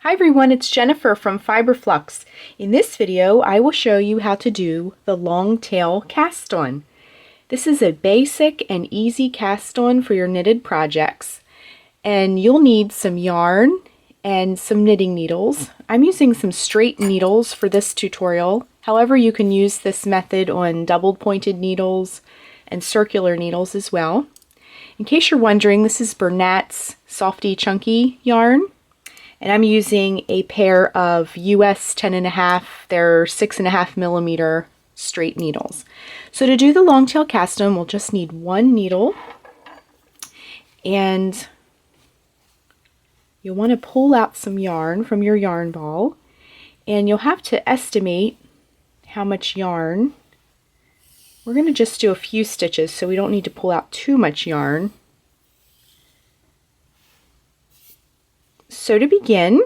Hi everyone, it's Jennifer from Fiberflux. In this video, I will show you how to do the long tail cast on. This is a basic and easy cast on for your knitted projects. And you'll need some yarn and some knitting needles. I'm using some straight needles for this tutorial. However, you can use this method on double pointed needles and circular needles as well. In case you're wondering, this is Bernat's Softy Chunky yarn. And I'm using a pair of US 10.5, they're 6.5 millimeter straight needles. So to do the long tail cast on, we'll just need one needle, and you'll want to pull out some yarn from your yarn ball, and you'll have to estimate how much yarn. We're going to just do a few stitches, so we don't need to pull out too much yarn. So to begin,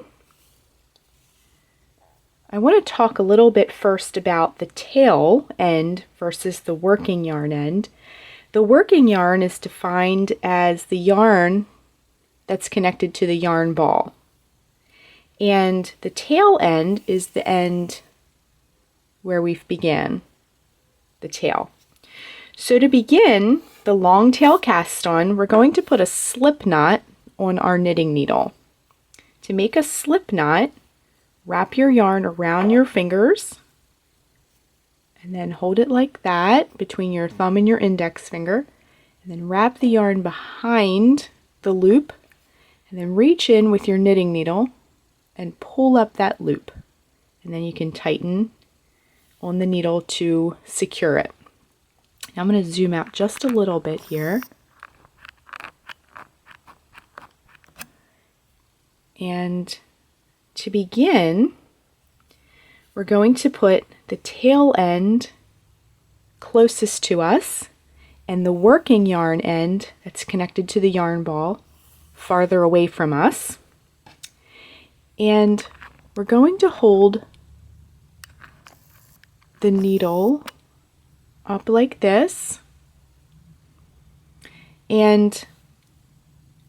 I want to talk a little bit first about the tail end versus the working yarn end. The working yarn is defined as the yarn that's connected to the yarn ball. And the tail end is the end where we've began, the tail. So to begin the long tail cast on, we're going to put a slip knot on our knitting needle. To make a slip knot, wrap your yarn around your fingers and then hold it like that between your thumb and your index finger, and then wrap the yarn behind the loop and then reach in with your knitting needle and pull up that loop, and then you can tighten on the needle to secure it. Now I'm going to zoom out just a little bit here. And to begin, we're going to put the tail end closest to us and the working yarn end that's connected to the yarn ball farther away from us. And we're going to hold the needle up like this. And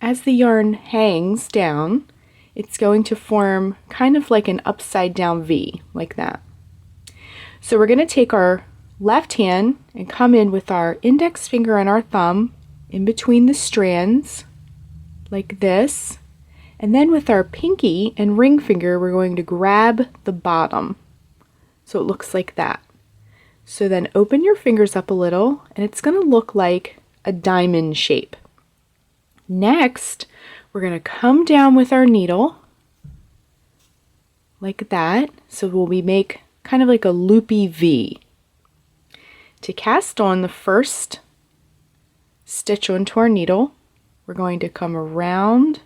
as the yarn hangs down, it's going to form kind of like an upside down V, like that. So we're going to take our left hand and come in with our index finger and our thumb in between the strands, like this. And then with our pinky and ring finger, we're going to grab the bottom. So it looks like that. So then open your fingers up a little, and it's going to look like a diamond shape. Next, we're going to come down with our needle like that, so we make kind of like a loopy V. To cast on the first stitch onto our needle, we're going to come around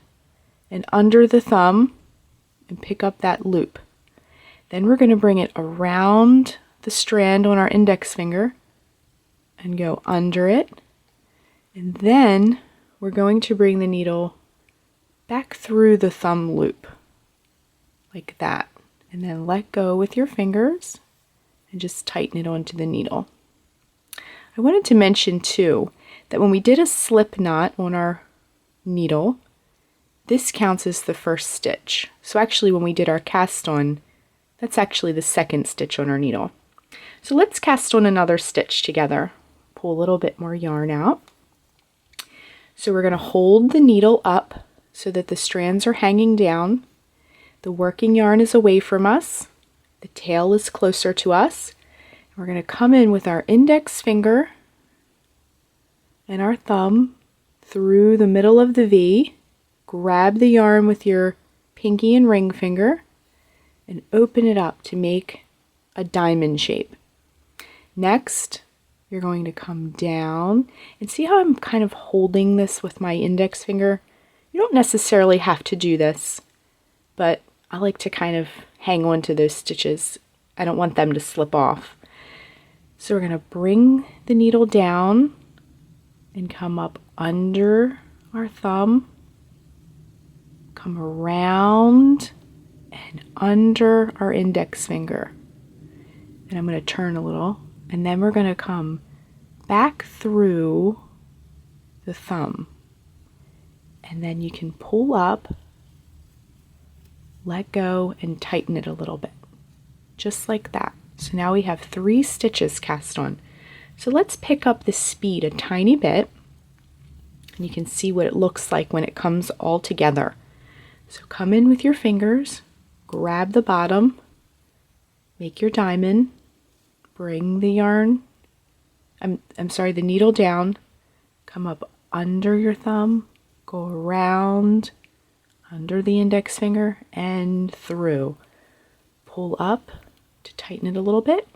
and under the thumb and pick up that loop. Then we're going to bring it around the strand on our index finger and go under it, and then we're going to bring the needle back through the thumb loop like that, and then let go with your fingers and just tighten it onto the needle. I wanted to mention too that when we did a slip knot on our needle, this counts as the first stitch. So actually when we did our cast on, that's actually the second stitch on our needle. So let's cast on another stitch together. Pull a little bit more yarn out. So we're going to hold the needle up so that the strands are hanging down. The working yarn is away from us. The tail is closer to us. We're going to come in with our index finger and our thumb through the middle of the V. Grab the yarn with your pinky and ring finger and open it up to make a diamond shape. Next, you're going to come down, and see how I'm kind of holding this with my index finger? You don't necessarily have to do this, but I like to kind of hang on to those stitches. I don't want them to slip off. So we're going to bring the needle down and come up under our thumb, come around and under our index finger. And I'm going to turn a little, and then we're going to come back through the thumb. And then you can pull up let go and tighten it a little bit, just like that. So now we have 3 stitches cast on. So let's pick up the speed a tiny bit, and you can see what it looks like when it comes all together. So come in with your fingers, grab the bottom, make your diamond, bring the yarn, the needle down, come up under your thumb, go around, under the index finger, and through. Pull up to tighten it a little bit.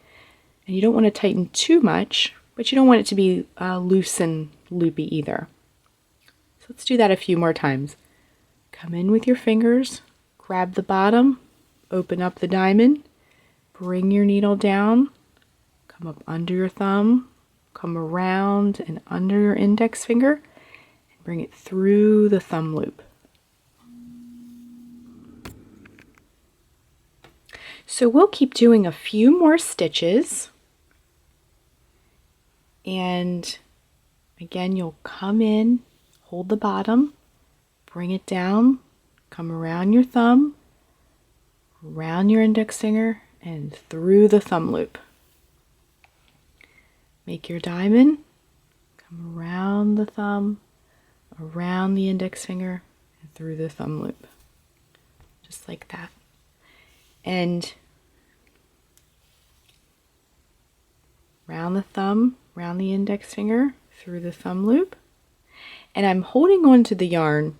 And you don't want to tighten too much, but you don't want it to be loose and loopy either. So let's do that a few more times. Come in with your fingers, grab the bottom, open up the diamond, bring your needle down, come up under your thumb, come around and under your index finger, and bring it through the thumb loop. So we'll keep doing a few more stitches, and again you'll come in, hold the bottom, bring it down, come around your thumb, around your index finger, and through the thumb loop. Make your diamond, come around the thumb, around the index finger, and through the thumb loop. Just like that. And round the thumb, round the index finger, through the thumb loop. And I'm holding on to the yarn.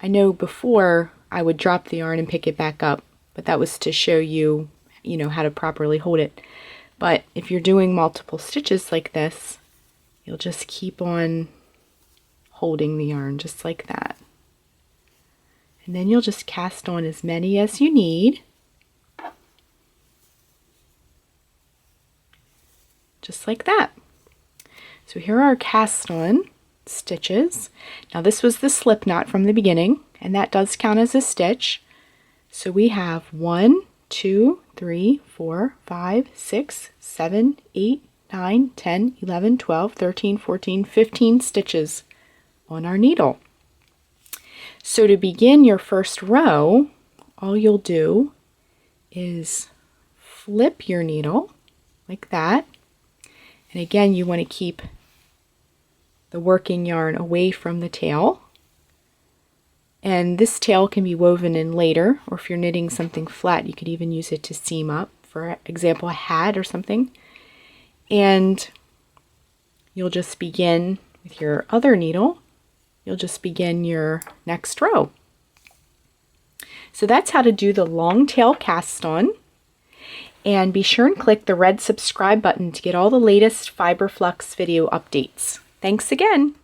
I know before I would drop the yarn and pick it back up, but that was to show you, how to properly hold it. But if you're doing multiple stitches like this, you'll just keep on holding the yarn just like that. And then you'll just cast on as many as you need. Just like that. So here are our cast on stitches. Now this was the slip knot from the beginning, and that does count as a stitch. So we have 1, 2, 3, 4, 5, 6, 7, 8, 9, 10, 11, 12, 13, 14, 15 stitches on our needle. So to begin your first row, all you'll do is flip your needle like that. And again, you want to keep the working yarn away from the tail. And this tail can be woven in later, or if you're knitting something flat, you could even use it to seam up, for example, a hat or something. And you'll just begin with your other needle. You'll just begin your next row. So that's how to do the long tail cast on. And be sure and click the red subscribe button to get all the latest Fiber Flux video updates. Thanks again!